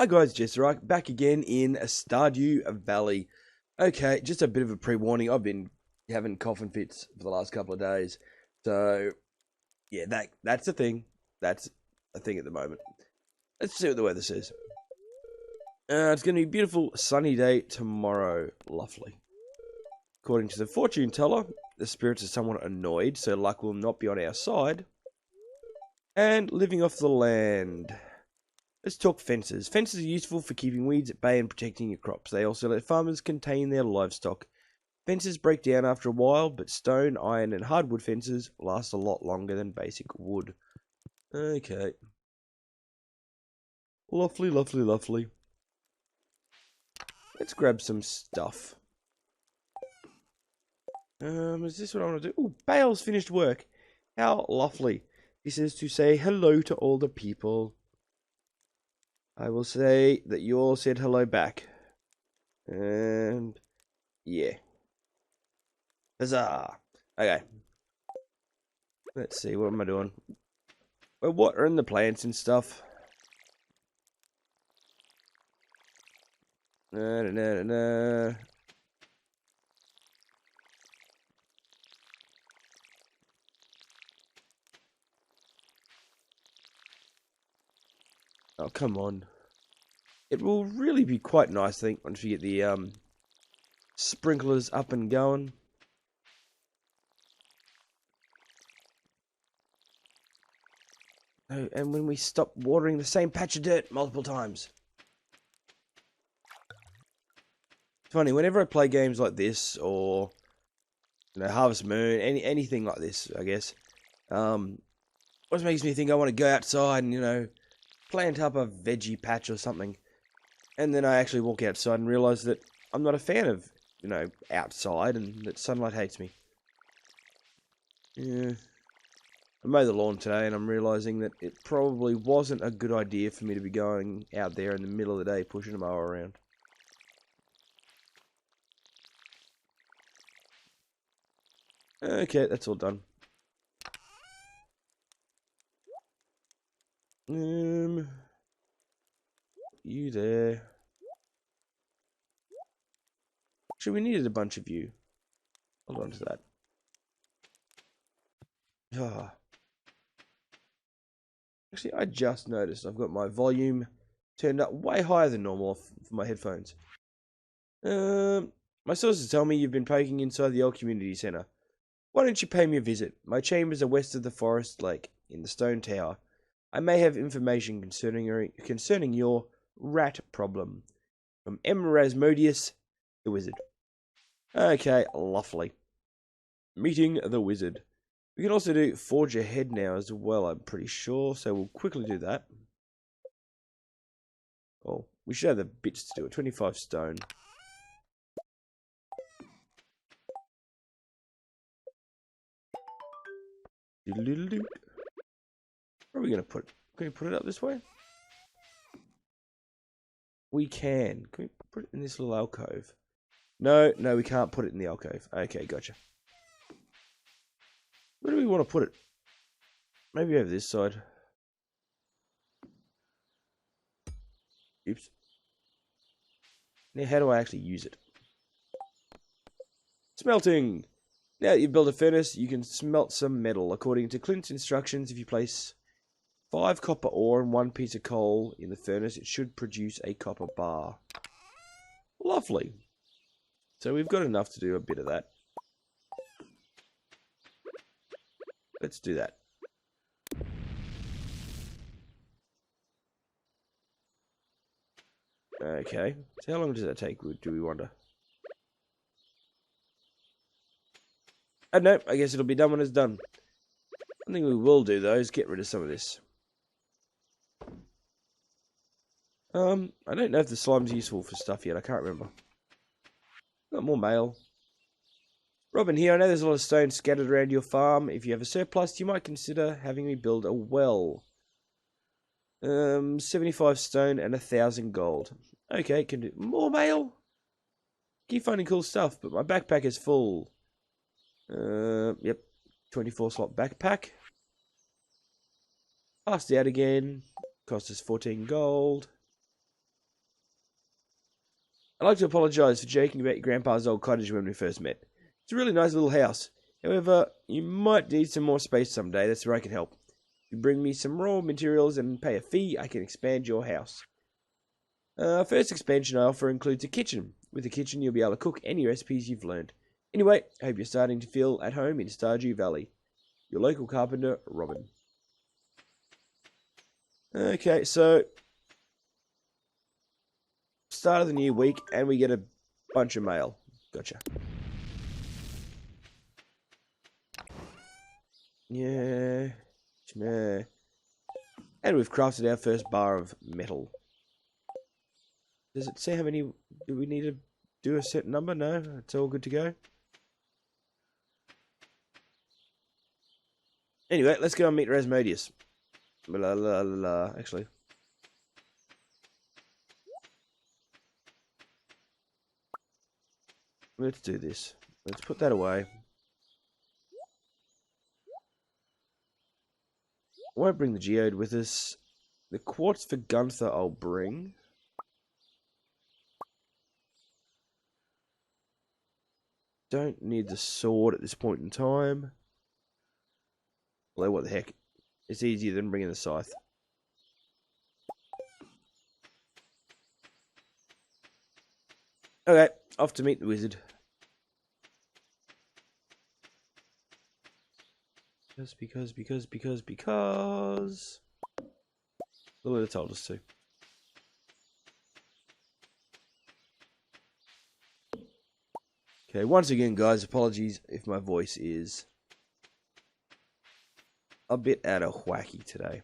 Hi guys, JesterArke back again in Stardew Valley. Okay, just a bit of a pre-warning. I've been having coughing fits for the last couple of days. So, yeah, that's a thing. That's a thing at the moment. Let's see what the weather says. It's going to be a beautiful sunny day tomorrow. Lovely. According to the fortune teller, the spirits are somewhat annoyed, so luck will not be on our side. And living off the land. Let's talk fences. Fences are useful for keeping weeds at bay and protecting your crops. They also let farmers contain their livestock. Fences break down after a while, but stone, iron, and hardwood fences last a lot longer than basic wood. Okay. Lovely, lovely, lovely. Let's grab some stuff. Is this what I want to do? Oh, Bale's finished work. How lovely. He says to say hello to all the people. I will say that you all said hello back. And yeah. Huzzah. Okay. Let's see, what am I doing? We're watering the plants and stuff. Na. Oh, come on. It will really be quite nice, I think, once we get the sprinklers up and going. Oh, and when we stop watering the same patch of dirt multiple times. It's funny, whenever I play games like this, or, Harvest Moon, anything like this, I guess, always makes me think I want to go outside and, plant up a veggie patch or something. And then I actually walk outside and realise that I'm not a fan of, outside, and that sunlight hates me. Yeah. I mowed the lawn today and I'm realising that it probably wasn't a good idea for me to be going out there in the middle of the day pushing a mower around. Okay, that's all done. You there. Actually, we needed a bunch of you. Hold on to that. Ah. Actually, I just noticed I've got my volume turned up way higher than normal for my headphones. My sources tell me you've been poking inside the old community centre. Why don't you pay me a visit? My chambers are west of the forest lake, in the stone tower. I may have information concerning your rat problem. From M. Rasmodius, the wizard. Okay, lovely. Meeting the wizard. We can also do forge ahead now as well, I'm pretty sure, so we'll quickly do that. Oh, we should have the bits to do it. 25 stone. Where are we going to put it? Can we put it up this way? We can. Can we put it in this little alcove? No, we can't put it in the alcove. Okay, gotcha. Where do we want to put it? Maybe over this side. Oops. Now, how do I actually use it? Smelting! Now that you've built a furnace, you can smelt some metal. According to Clint's instructions, if you place 5 copper ore and 1 piece of coal in the furnace, it should produce a copper bar. Lovely. So we've got enough to do a bit of that. Let's do that. Okay. So how long does that take, do we wonder? Oh, no, I guess it'll be done when it's done. One thing we will do, though, is get rid of some of this. I don't know if the slime's useful for stuff yet. I can't remember. Got more mail. Robin here. I know there's a lot of stone scattered around your farm. If you have a surplus, you might consider having me build a well. 75 stone and 1,000 gold. Okay, can do more mail. Keep finding cool stuff, but my backpack is full. Yep. 24 slot backpack. Passed out again. Cost us 14 gold. I'd like to apologise for joking about your grandpa's old cottage when we first met. It's a really nice little house. However, you might need some more space someday. That's where I can help. If you bring me some raw materials and pay a fee, I can expand your house. First expansion I offer includes a kitchen. With the kitchen, you'll be able to cook any recipes you've learned. Anyway, I hope you're starting to feel at home in Stardew Valley. Your local carpenter, Robin. Okay, so start of the new week, and we get a bunch of mail. Gotcha. Yeah. And we've crafted our first bar of metal. Does it say how many? Do we need to do a certain number? No, it's all good to go. Anyway, let's go and meet Rasmodius. Actually. Let's do this. Let's put that away. I won't bring the geode with us. The quartz for Gunther I'll bring. Don't need the sword at this point in time. Although, what the heck. It's easier than bringing the scythe. Okay, off to meet the wizard. Because. Lilith told us to. Okay, once again, guys, apologies if my voice is a bit out of whacky today.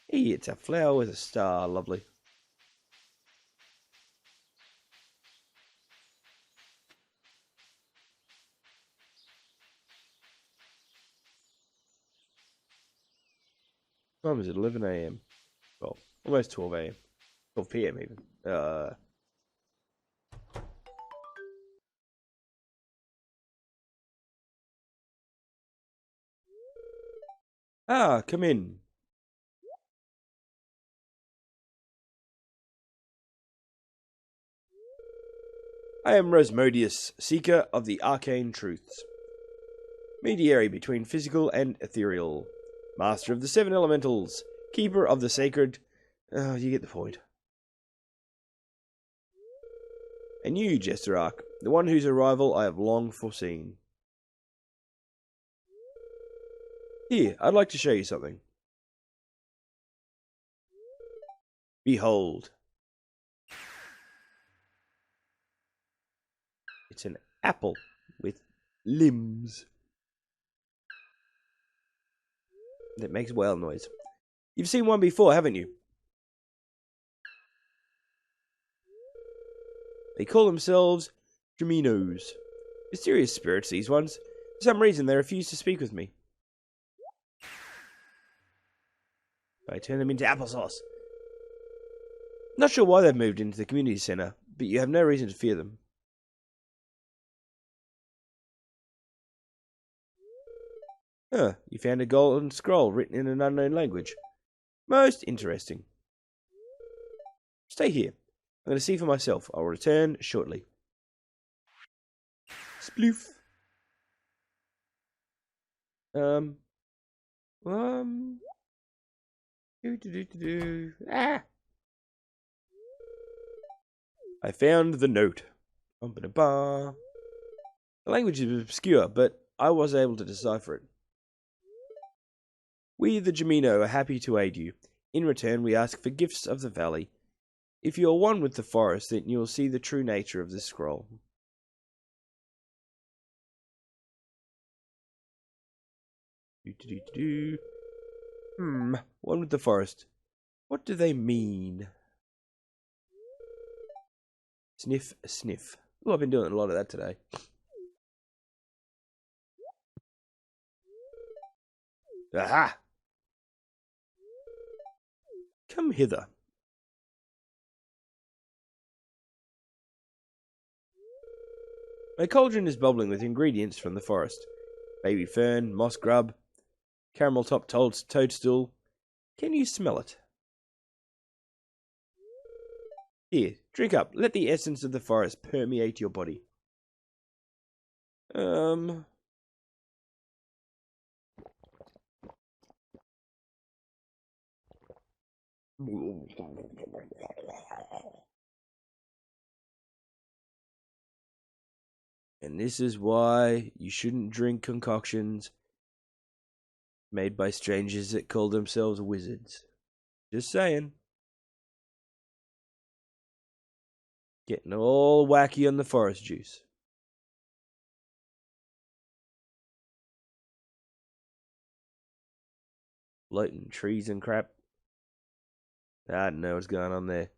Hey, it's a flower with a star. Lovely. What time is it? 11 a.m. Well, almost 12 a.m. 12 p.m. even. Come in. I am Rasmodius, seeker of the arcane truths. Mediary between physical and ethereal. Master of the 7 elementals. Keeper of the sacred... you get the point. And you, JesterArke, the one whose arrival I have long foreseen. Here, I'd like to show you something. Behold. It's an apple with limbs. That makes whale noise. You've seen one before, haven't you? They call themselves Draminos. Mysterious spirits, these ones. For some reason, they refuse to speak with me. I turn them into applesauce. Not sure why they've moved into the community centre, but you have no reason to fear them. You found a golden scroll written in an unknown language. Most interesting. Stay here. I'm going to see for myself. I'll return shortly. Sploof. Ah! I found the note. The language is obscure, but I was able to decipher it. We, the Jamino, are happy to aid you. In return, we ask for gifts of the valley. If you are one with the forest, then you will see the true nature of this scroll. One with the forest. What do they mean? Sniff, sniff. Oh, I've been doing a lot of that today. Aha! Come hither. My cauldron is bubbling with ingredients from the forest. Baby fern, moss grub. Caramel top toadstool. Can you smell it? Here, drink up. Let the essence of the forest permeate your body. And this is why you shouldn't drink concoctions made by strangers that call themselves wizards. Just saying. Getting all wacky on the forest juice. Floating trees and crap. I don't know what's going on there.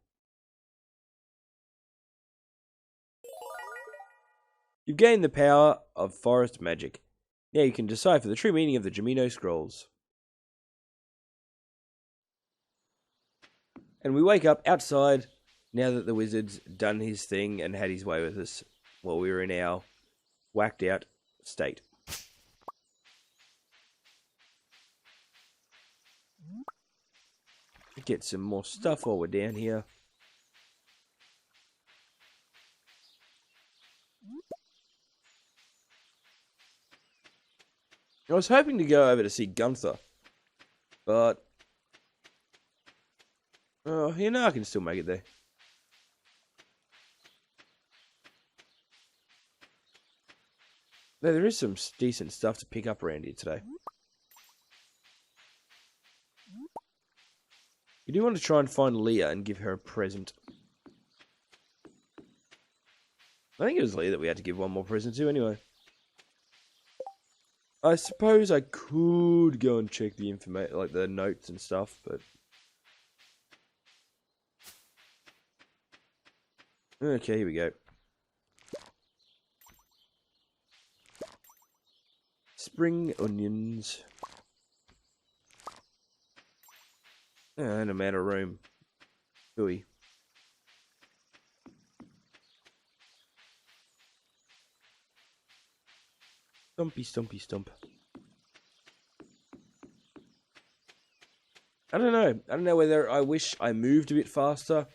You've gained the power of forest magic. Now you can decipher the true meaning of the Gemino scrolls. And we wake up outside now that the wizard's done his thing and had his way with us while we were in our whacked out state. Get some more stuff while we're down here. I was hoping to go over to see Gunther, but oh, you know I can still make it there. There is some decent stuff to pick up around here today. We do want to try and find Leah and give her a present. I think it was Leah that we had to give one more present to anyway. I suppose I could go and check the information, like the notes and stuff, but... Okay, here we go. Spring onions. And I'm out of room. Ooey. Stumpy, stumpy, stump. I don't know. I don't know whether I wish I moved a bit faster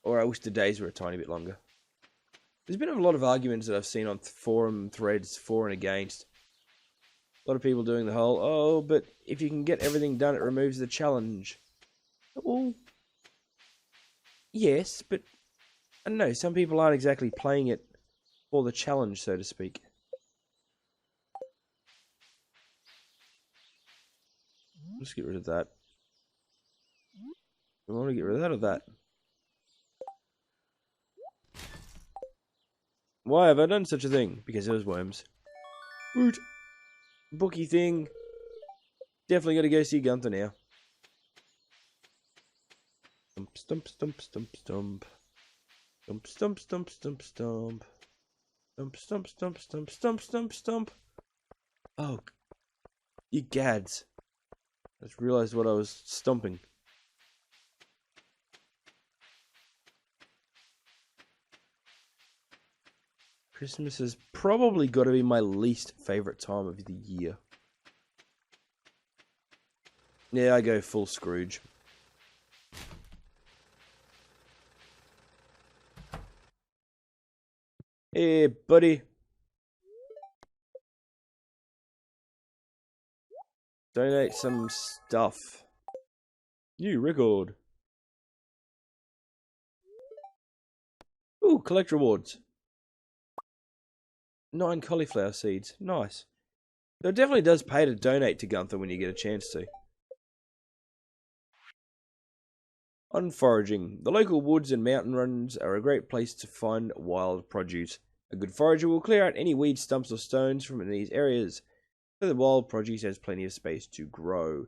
or I wish the days were a tiny bit longer. There's been a lot of arguments that I've seen on forum threads for and against. A lot of people doing the whole, oh, but if you can get everything done, it removes the challenge. Well, yes, but I don't know. Some people aren't exactly playing it for the challenge, so to speak. Let's get rid of that. I want to get rid of that or that. Why have I done such a thing? Because it was worms. Woot! Bookie thing. Definitely got to go see Gunther now. Stump, stump, stump, stump, stump. Stump, stump, stump, stump, stump. Stump, stump, stump, stump, stump, stump, stump. Oh, you gads. I just realized what I was stumping. Christmas has probably got to be my least favorite time of the year. Yeah, I go full Scrooge. Hey, buddy. Donate some stuff. New record. Ooh, collect rewards. 9 cauliflower seeds. Nice. So it definitely does pay to donate to Gunther when you get a chance to. On foraging. The local woods and mountain runs are a great place to find wild produce. A good forager will clear out any weed stumps or stones from these areas, so the wild produce has plenty of space to grow.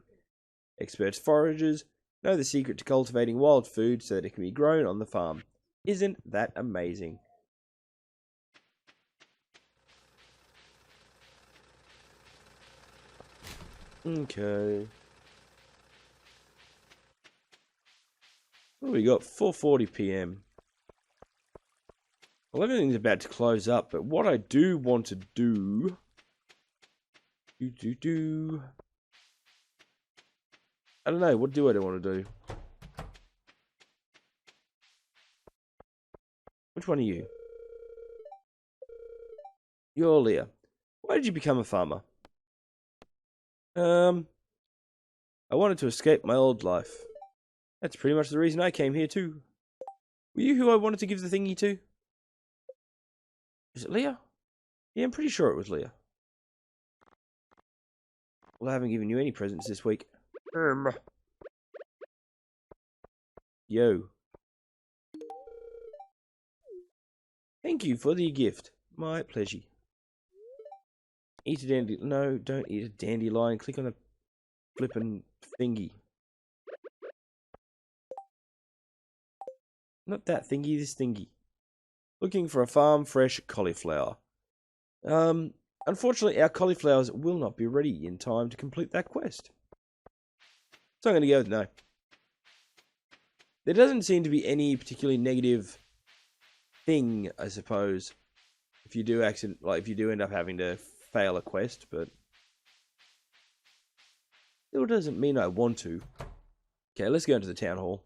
Expert foragers know the secret to cultivating wild food so that it can be grown on the farm. Isn't that amazing? Okay. What do we got? 4:40 PM. Well, everything's about to close up, but what I do want to do Do. I don't know. What do I want to do? Which one are you? You're Leah. Why did you become a farmer? I wanted to escape my old life. That's pretty much the reason I came here too. Were you who I wanted to give the thingy to? Is it Leah? Yeah, I'm pretty sure it was Leah. Well, I haven't given you any presents this week. Yo. Thank you for the gift. My pleasure. Eat a dandelion. No, don't eat a dandelion. Click on the flippin' thingy. Not that thingy, this thingy. Looking for a farm fresh cauliflower. Unfortunately, our cauliflowers will not be ready in time to complete that quest. So I'm going to go with no. There doesn't seem to be any particularly negative thing, I suppose, if you do if you do end up having to fail a quest, but still doesn't mean I want to. Okay, let's go into the town hall.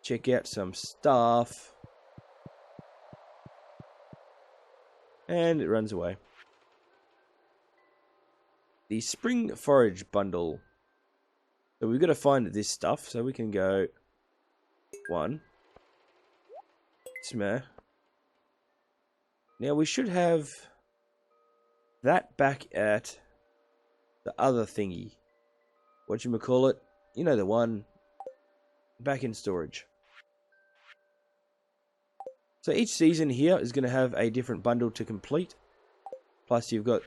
Check out some stuff. And it runs away. The spring forage bundle. So we've got to find this stuff, so we can go 1. Smash. Now we should have that back at the other thingy. Whatchamacallit? You know, the one back in storage. So each season here is going to have a different bundle to complete. Plus you've got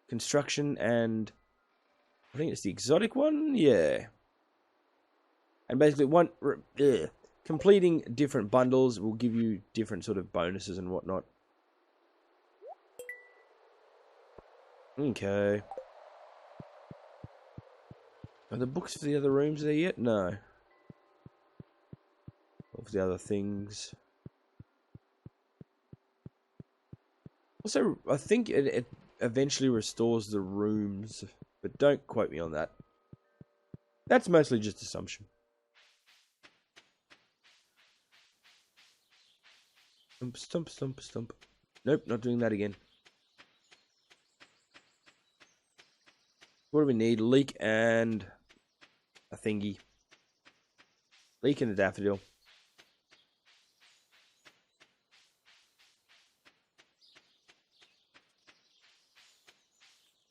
construction and I think it's the exotic one. Yeah. And basically completing different bundles will give you different sort of bonuses and whatnot. Okay. Are the books for the other rooms there yet? No. Or for the other things. Also, I think it eventually restores the rooms, but don't quote me on that. That's mostly just assumption. Stump, stump, stump, stump. Nope, not doing that again. What do we need? Leek and a thingy. Leek and a daffodil.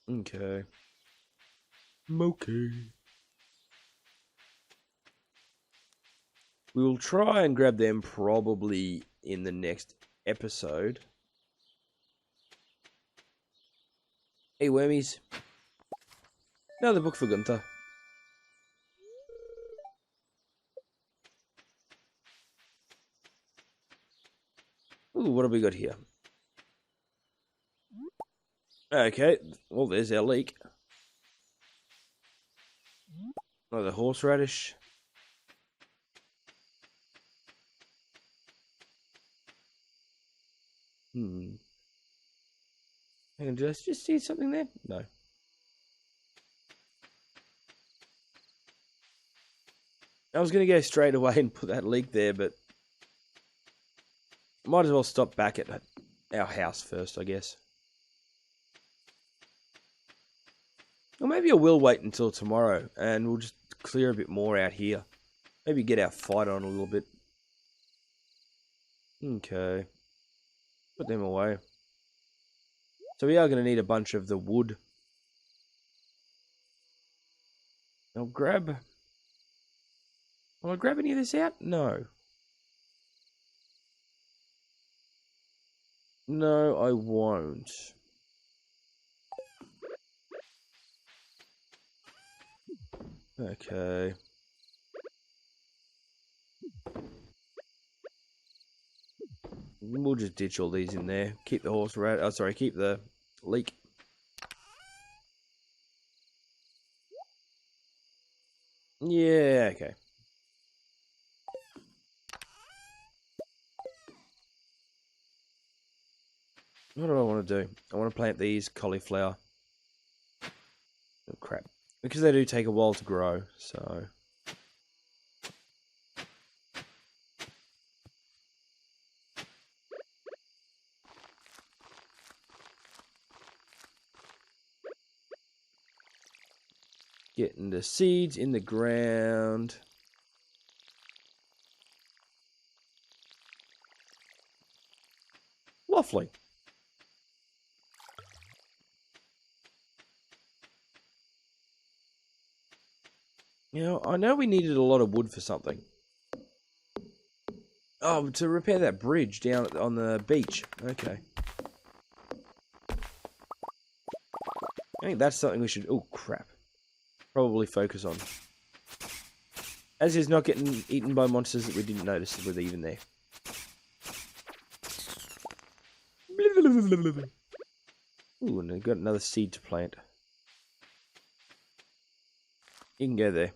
Okay. Okay. We will try and grab them probably in the next episode. Hey, wormies. Another book for Gunther. Ooh, what have we got here? Okay, well, there's our leek. Oh, the horseradish. Hang on, did I just see something there? No. I was going to go straight away and put that leek there, but might as well stop back at our house first, I guess. Or maybe I will wait until tomorrow, and we'll just clear a bit more out here. Maybe get our fight on a little bit. Okay. Put them away. So we are going to need a bunch of the wood. I'll grab... Will I grab any of this out? No. No, I won't. Okay. We'll just ditch all these in there. Keep the horseradish. Oh, sorry, keep the leek. Yeah, okay. What do I want to do? I want to plant these cauliflower. Oh, crap. Because they do take a while to grow, so... Getting the seeds in the ground. Lovely. You know, I know we needed a lot of wood for something. Oh, to repair that bridge down on the beach. Okay. I think that's something we should... Oh, crap. Probably focus on. As is not getting eaten by monsters that we didn't notice were even there. Ooh, and I've got another seed to plant. You can go there.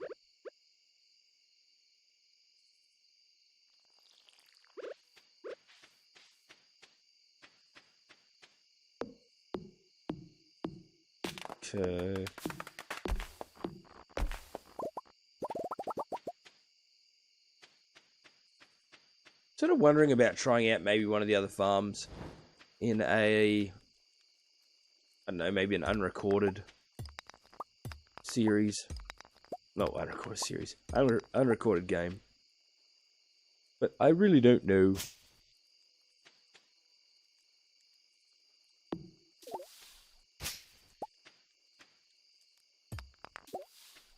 Okay. Sort of wondering about trying out maybe one of the other farms in a... I don't know, maybe an unrecorded series. No, unrecorded series. Unrecorded game. But I really don't know.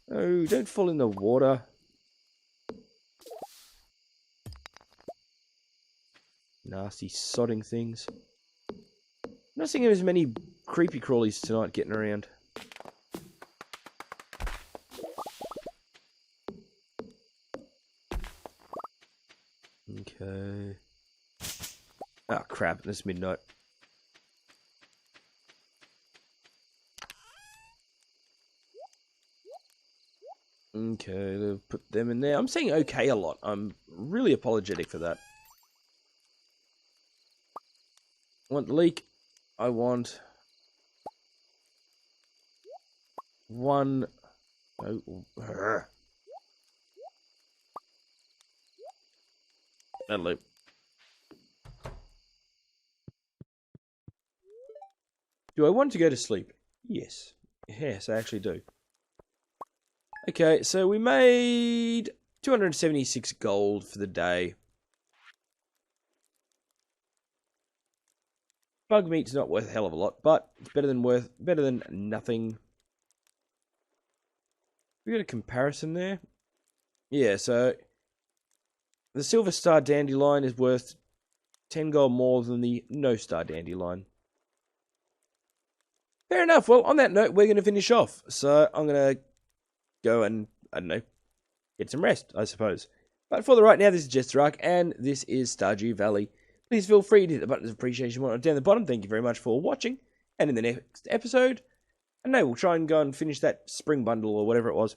Oh, don't fall in the water. Nasty sodding things. I'm not seeing as many creepy crawlies tonight getting around. Okay. Oh crap, it's midnight. Okay, they'll put them in there. I'm saying okay a lot. I'm really apologetic for that. I want the leek. I want one. Oh, that'll do. Do I want to go to sleep? Yes. Yes, I actually do. Okay, so we made 276 gold for the day. Bug meat's not worth a hell of a lot, but it's better than nothing. We got a comparison there. Yeah, so the silver star dandelion is worth 10 gold more than the no star dandelion. Fair enough. Well, on that note, we're going to finish off. So I'm going to go and, I don't know, get some rest, I suppose. But for the right now, this is JesterArke, and this is Stardew Valley. Please feel free to hit the button of appreciation down the bottom. Thank you very much for watching. And in the next episode, I know we'll try and go and finish that spring bundle or whatever it was.